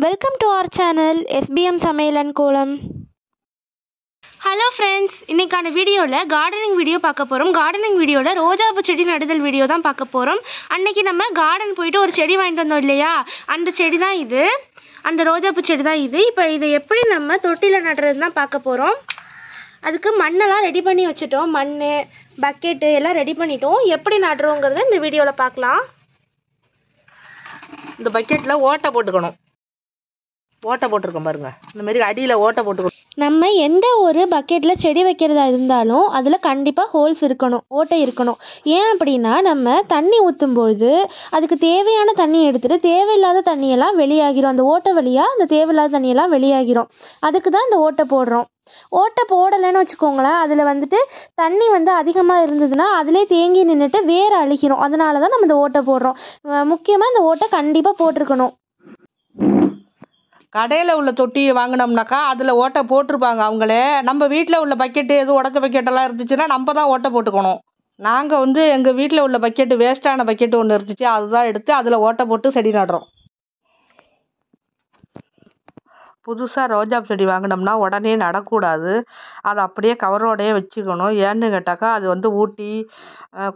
Welcome to our channel SBM Samayal and Kolam. Hello friends, இன்றைக்கான வீடியோவில் gardening video பார்க்க போகிறோம். கார்டனிங் வீடியோவில் ரோஜாப்பூ செடி நடுதல் வீடியோ தான் பார்க்க போகிறோம். அன்றைக்கி நம்ம கார்டன் போயிட்டு ஒரு செடி வாங்கிட்டு வந்தோம் இல்லையா, அந்த செடி தான் இது, அந்த ரோஜாப்பூ செடி தான் இது. இப்போ இதை எப்படி நம்ம தொட்டியில் நடுறது தான் பார்க்க போகிறோம். அதுக்கு மண்ணெல்லாம் ரெடி பண்ணி வச்சுட்டோம், மண் பக்கெட்டு எல்லாம் ரெடி பண்ணிட்டோம். எப்படி நடுறோங்கிறத இந்த வீடியோவில் பார்க்கலாம். இந்த பக்கெட்டில் ஓட்டை போட்டுக்கணும். ஓட்டை போட்டிருக்கோம் பாருங்க, இந்த மாதிரி அடியில் ஓட்டை போட்டுக்கணும். நம்ம எந்த ஒரு பக்கெட்டில் செடி வைக்கிறதா இருந்தாலும் அதில் கண்டிப்பாக ஹோல்ஸ் இருக்கணும், ஓட்டை இருக்கணும். ஏன் அப்படின்னா நம்ம தண்ணி ஊற்றும்பொழுது அதுக்கு தேவையான தண்ணி எடுத்துகிட்டு தேவையில்லாத தண்ணியெல்லாம் வெளியாகிரும். அந்த ஓட்டை வழியாக அந்த தேவையில்லாத தண்ணியெல்லாம் வெளியாகிரும். அதுக்கு தான் இந்த ஓட்டை போடுறோம். ஓட்டை போடலைன்னு வச்சுக்கோங்களேன், அதில் வந்துட்டு தண்ணி அதிகமாக இருந்ததுன்னா அதிலே தேங்கி நின்றுட்டு வேறு அழுகிரும். அதனால தான் நம்ம இந்த ஓட்டை போடுறோம். முக்கியமாக இந்த ஓட்டை கண்டிப்பாக போட்டிருக்கணும். கடையில் உள்ள தொட்டி வாங்கினோம்னாக்கா அதில் ஓட்டை போட்டிருப்பாங்க அவங்களே. நம்ம வீட்டில் உள்ள பக்கெட்டு எதுவும் உடச்ச பக்கெட்டெல்லாம் இருந்துச்சுன்னா நம்ம தான் ஓட்டை போட்டுக்கணும். நாங்கள் எங்கள் வீட்டில் உள்ள பக்கெட்டு வேஸ்ட்டான பக்கெட்டு ஒன்று இருந்துச்சு, அதுதான் எடுத்து அதில் ஓட்டை போட்டு செடி நடுறோம். புதுசாக ரோஜா செடி வாங்கினோம்னா உடனே நடக்கூடாது, அதை அப்படியே கவரோடையே வச்சுக்கணும். ஏன்னு கேட்டாக்கா அது ஊட்டி,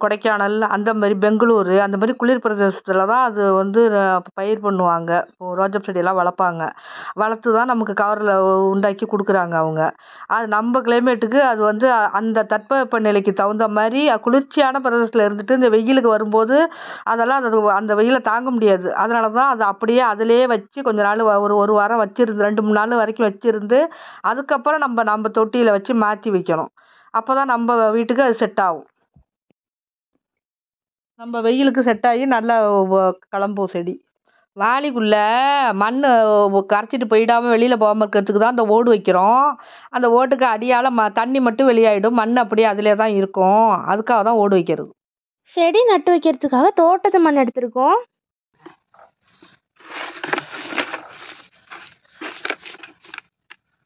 கொடைக்கானல், அந்த மாதிரி பெங்களூரு அந்த மாதிரி குளிர் பிரதேசத்தில் தான் அது பயிர் பண்ணுவாங்க. ரோஜா செடியெல்லாம் வளர்ப்பாங்க. வளர்த்து தான் நமக்கு கவரில் உண்டாக்கி கொடுக்குறாங்க அவங்க. அது நம்ம கிளைமேட்டுக்கு அது அந்த தட்பவெப்ப நிலைக்கு தகுந்த மாதிரி குளிர்ச்சியான பிரதேசத்தில் இருந்துட்டு இந்த வெயிலுக்கு வரும்போது அதெல்லாம் அந்த வெயிலை தாங்க முடியாது. அதனால தான் அதை அப்படியே அதிலே வச்சு கொஞ்ச நாள் ஒரு வாரம் வச்சிருந்து 2-3 நாள் வரைக்கும் வச்சிருந்து அதுக்கப்புறம் நம்ம தொட்டியில் வச்சு மாற்றி வைக்கணும். அப்போ தான் நம்ம வீட்டுக்கு அது செட் ஆகும். நம்ம வெயிலுக்கு செட் ஆகி நல்லா கிளம்பும் செடி. வாளிக்குள்ளே மண் கரைச்சிட்டு போயிடாமல் வெளியில் போகாமல் இருக்கிறதுக்கு தான் அந்த ஓடு வைக்கிறோம். அந்த ஓட்டுக்கு அடியால் தண்ணி மட்டும் வெளியாகிடும், மண் அப்படியே அதிலே தான் இருக்கும். அதுக்காக தான் ஓடு வைக்கிறது. செடி நட்டு வைக்கிறதுக்காக தோட்டத்து மண் எடுத்திருக்கோம்.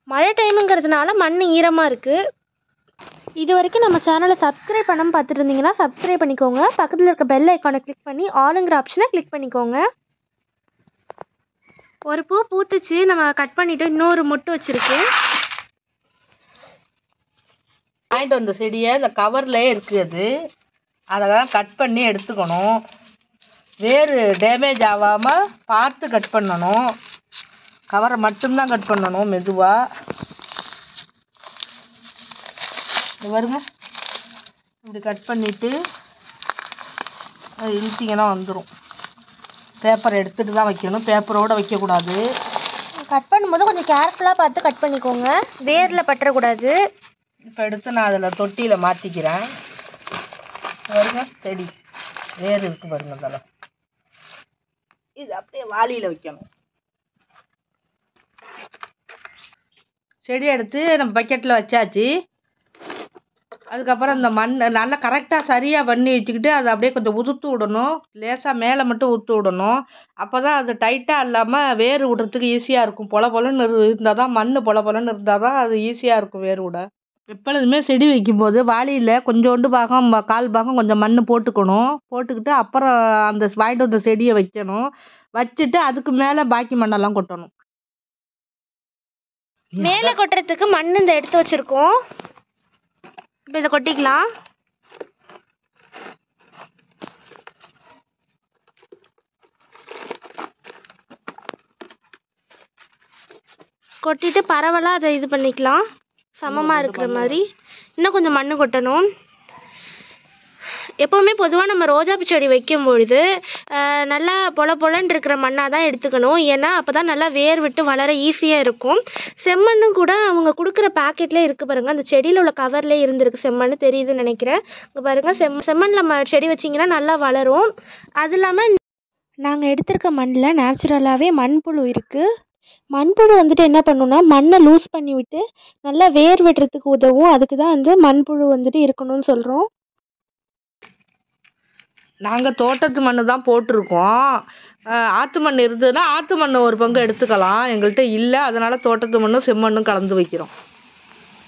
மழை டைமுங்கிறதுனால மண் ஈரமாக இருக்குது. இது வரைக்கும் நம்ம சேனலை சப்ஸ்கிரைப் பண்ணாமல் பார்த்துட்டு இருந்தீங்கன்னா சப்ஸ்கிரைப் பண்ணிக்கோங்க. பக்கத்தில் இருக்க பெல் ஐக்கானை கிளிக் பண்ணி ஆளுங்கிற ஆப்ஷனை கிளிக் பண்ணிக்கோங்க. ஒரு பூ பூத்துச்சு, நம்ம கட் பண்ணிவிட்டு இன்னொரு மொட்டு வச்சுருக்கு. வாங்கிட்டு வந்த செடியை இந்த கவர்லேயே இருக்குது, அதெல்லாம் கட் பண்ணி எடுத்துக்கணும். வேறு டேமேஜ் ஆகாமல் பார்த்து கட் பண்ணணும். கவரை மட்டும்தான் கட் பண்ணணும் மெதுவாக. பாருங்க, இப்படி கட் பண்ணிவிட்டு இழுத்திங்கன்னா வந்துடும். பேப்பரை எடுத்துகிட்டு தான் வைக்கணும், பேப்பரோடு வைக்கக்கூடாது. கட் பண்ணும்போது கொஞ்சம் கேர்ஃபுல்லாக பார்த்து கட் பண்ணிக்கோங்க, வேரில் பற்றக்கூடாது. இப்போ எடுத்து நான் அதில் தொட்டியில் மாற்றிக்கிறேன். பாருங்க, செடி வேறு இருக்குது பாருங்க. அதெல்லாம் இது அப்படியே வாளியில் வைக்கணும். செடி எடுத்து நம்ம பக்கெட்டில் வச்சாச்சு. அதுக்கப்புறம் இந்த மண் நல்லா கரெக்டாக சரியாக பண்ணி வச்சுக்கிட்டு அதை அப்படியே கொஞ்சம் உதுத்து விடணும். லேசாக மேலே மட்டும் ஊற்று விடணும். அப்போ தான் அது டைட்டாக இல்லாமல் வேர் விடுறதுக்கு ஈஸியாக இருக்கும். பொலன்னு இருந்தால் தான், மண் பொலன்னு இருந்தால் தான் அது ஈஸியாக இருக்கும் வேர் விட. எப்பொழுதுமே செடி வைக்கும்போது வாளியில் கொஞ்சோண்டு பாகம், 1/4 பாகம் கொஞ்சம் மண் போட்டுக்கணும். போட்டுக்கிட்டு அப்புறம் அந்த வாங்கிட்டு வந்த செடியை வைக்கணும். வச்சுட்டு அதுக்கு மேலே பாக்கி மண்ணெல்லாம் கொட்டணும். மேலே கொட்டுறதுக்கு மண் இந்த எடுத்து வச்சுருக்கோம். இப்போ இதை கொட்டிக்கலாம். கொட்டிட்டு பரவலாக அதை இது பண்ணிக்கலாம், சமமாக இருக்கிற மாதிரி. இன்னும் கொஞ்சம் மண் கொட்டணும். எப்போவுமே பொதுவாக நம்ம ரோஜாப்பூ செடி வைக்கும்பொழுது நல்லா பொலன்னு இருக்கிற மண்ணாக தான் எடுத்துக்கணும். ஏன்னா அப்போ தான் நல்லா வேர் விட்டு வளர ஈஸியாக இருக்கும். செம்மண்ணும் கூட அவங்க கொடுக்குற பேக்கெட்லேயே இருக்குது பாருங்கள், அந்த செடியில் உள்ள கவர்லேயே இருந்திருக்கு. செம்மண் தெரியுதுன்னு நினைக்கிறேன். இங்கே பாருங்கள், செம்மண் நம்ம செடி வச்சிங்கன்னா நல்லா வளரும். அது இல்லாமல் நாங்கள் எடுத்திருக்க மண்ணில் நேச்சுரலாகவே மண்புழு இருக்குது. மண்புழு என்ன பண்ணுன்னா மண்ணை லூஸ் பண்ணி விட்டு நல்லா வேர் விடுறதுக்கு உதவும். அதுக்கு தான் மண்புழு இருக்கணும்னு சொல்கிறோம். நாங்கள் தோட்டத்து மண் தான் போட்டிருக்கோம். ஆற்று மண் இருந்ததுன்னா ஆற்று மண் ஒரு பங்கு எடுத்துக்கலாம். எங்கள்கிட்ட இல்லை, அதனால் தோட்டத்து மண்ணும் செம்மண்ணும் கலந்து வைக்கிறோம்.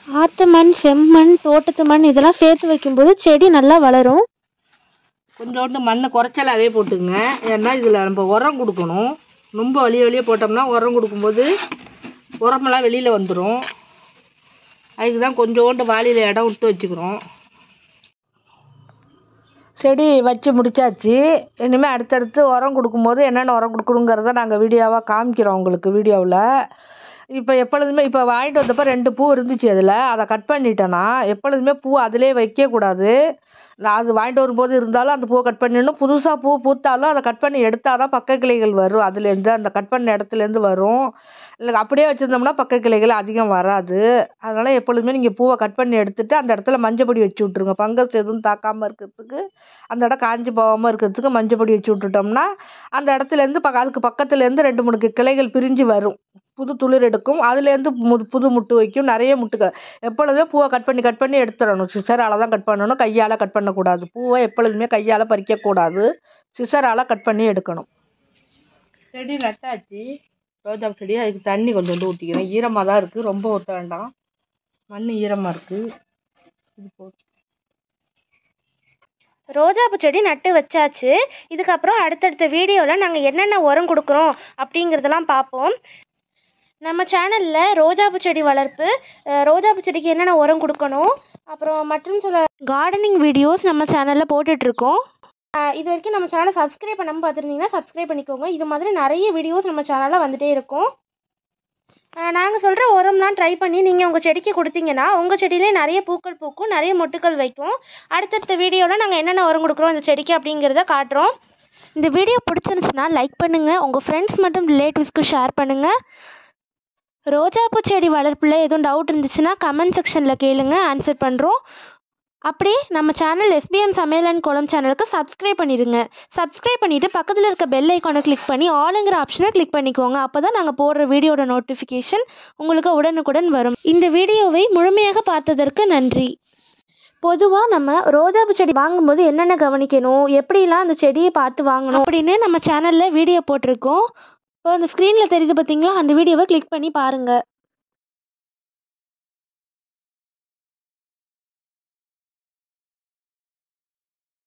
ஆற்று மண், செம்மண், தோட்டத்து மண் இதெல்லாம் சேர்த்து வைக்கும்போது செடி நல்லா வளரும். கொஞ்சோண்டு மண் குறைச்சலாகவே போட்டுங்க. ஏன்னா இதில் நம்ம உரம் கொடுக்கணும். ரொம்ப வழியே போட்டோம்னா உரம் கொடுக்கும்போது உரமெல்லாம் வெளியில் வந்துடும். அதுக்கு தான் கொஞ்சோண்டு வாளியில் இடம் விட்டு வச்சுக்கிறோம். செடி வச்சு முடிச்சாச்சு. இனிமேல் அடுத்தடுத்து உரம் கொடுக்கும்போது என்னென்ன உரம் கொடுக்கணுங்கிறத நாங்கள் வீடியோவாக காமிக்கிறோம் உங்களுக்கு வீடியோவில். இப்போ எப்பொழுதுமே இப்போ வாங்கிட்டு வந்தப்போ 2 பூ இருந்துச்சு அதில், அதை கட் பண்ணிட்டேன்னா எப்பொழுதுமே பூ அதிலே வைக்கக்கூடாது. நான் அது வாங்கிட்டு வரும்போது இருந்தாலும் அந்த பூவை கட் பண்ணிடணும். புதுசாக பூ பூத்தாலும் அதை கட் பண்ணி எடுத்தால் தான் பக்க கிளைகள் வரும். அதுலேருந்து அந்த கட் பண்ண இடத்துலேருந்து வரும். இல்லை அப்படியே வச்சுருந்தோம்னா பக்க கிளைகள் அதிகம் வராது. அதனால் எப்பொழுதுமே நீங்கள் பூவை கட் பண்ணி எடுத்துகிட்டு அந்த இடத்துல மஞ்சப்பொடி வச்சு விட்ருங்க. ஃபங்கஸ் எதுவும் தாக்காமல் இருக்கிறதுக்கு, அந்த இடம் காஞ்சி போகாமல் இருக்கிறதுக்கு மஞ்சப்பொடி வச்சு விட்டுட்டோம்னா அந்த இடத்துலேருந்து அதுக்கு பக்கத்துலேருந்து 2-3 கிளைகள் பிரிஞ்சு வரும். புது துளிர் எடுக்கும். அதுலேருந்து புது முட்டு வைக்கும். நிறைய முட்டுகள். எப்பொழுதுமே பூவை கட் பண்ணி எடுத்துடணும். சிசரால் தான் கட் பண்ணணும், கையால் கட் பண்ணக்கூடாது. பூவை எப்பொழுதுமே கையால் பறிக்கக்கூடாது, சிசரால் கட் பண்ணி எடுக்கணும். செடி நட்டாச்சு, ரோஜா செடி. அதுக்கு தண்ணி கொஞ்சோண்டு ஊற்றிக்கிறேன். ஈரமாக தான் இருக்குது, ரொம்ப ஊற்ற வேண்டாம். மண் ஈரமாக இருக்குது. இது போதும். ரோஜாப்பூ செடி நட்டு வச்சாச்சு. இதுக்கப்புறம் அடுத்தடுத்த வீடியோவில் நாங்கள் என்னென்ன உரம் கொடுக்குறோம் அப்படிங்கிறதெல்லாம் பார்ப்போம். நம்ம சேனலில் ரோஜாப்பூ செடி வளர்ப்பு, ரோஜாப்பூ செடிக்கு என்னென்ன உரம் கொடுக்கணும், அப்புறம் மற்றும் சில கார்டனிங் வீடியோஸ் நம்ம சேனலில் போட்டுட்ருக்கோம். இது வரைக்கும் நம்ம சேனலை சப்ஸ்கிரைப் பண்ணாமல் பார்த்துருந்தீங்கன்னா சப்ஸ்கிரைப் பண்ணிக்கோங்க. இது மாதிரி நிறைய வீடியோஸ் நம்ம சேனலில் வந்துகிட்டே இருக்கும். நாங்கள் சொல்கிற உரம்லாம் ட்ரை பண்ணி நீங்கள் உங்கள் செடிக்கு கொடுத்தீங்கன்னா உங்கள் செடியிலே நிறைய பூக்கள் பூக்கும், நிறைய மொட்டுக்கள் வைக்கும். அடுத்தடுத்த வீடியோவில் நாங்கள் என்னென்ன உரம் கொடுக்குறோம் இந்த செடிக்கு அப்படிங்கிறத காட்டுறோம். இந்த வீடியோ பிடிச்சிருந்துச்சுன்னா லைக் பண்ணுங்கள், உங்கள் ஃப்ரெண்ட்ஸ் மற்றும் ரிலேட்டிவ்ஸ்க்கு ஷேர் பண்ணுங்கள். ரோஜாப்பூ செடி வளர்ப்பில் எதுவும் டவுட் இருந்துச்சுன்னா கமெண்ட் செக்ஷனில் கேளுங்க, ஆன்சர் பண்ணுறோம். அப்படியே நம்ம சேனல் SBM சமையல் அண்ட் கோலம் சேனலுக்கு சப்ஸ்கிரைப் பண்ணிடுங்க. சப்ஸ்கிரைப் பண்ணிவிட்டு பக்கத்தில் இருக்க பெல் ஐக்கானை கிளிக் பண்ணி ஆளுங்கிற ஆப்ஷனை கிளிக் பண்ணிக்கோங்க. அப்போ தான் நாங்கள் போடுற வீடியோட நோட்டிஃபிகேஷன் உங்களுக்கு உடனுக்குடன் வரும். இந்த வீடியோவை முழுமையாக பார்த்ததற்கு நன்றி. பொதுவாக நம்ம ரோஜாப்பூ செடி வாங்கும்போது என்னென்ன கவனிக்கணும், எப்படிலாம் அந்த செடியை பார்த்து வாங்கணும் அப்படின்னு நம்ம சேனலில் வீடியோ போட்டிருக்கோம். இப்போ அந்த ஸ்க்ரீனில் தெரியுது பார்த்தீங்களா, அந்த வீடியோவை கிளிக் பண்ணி பாருங்கள்.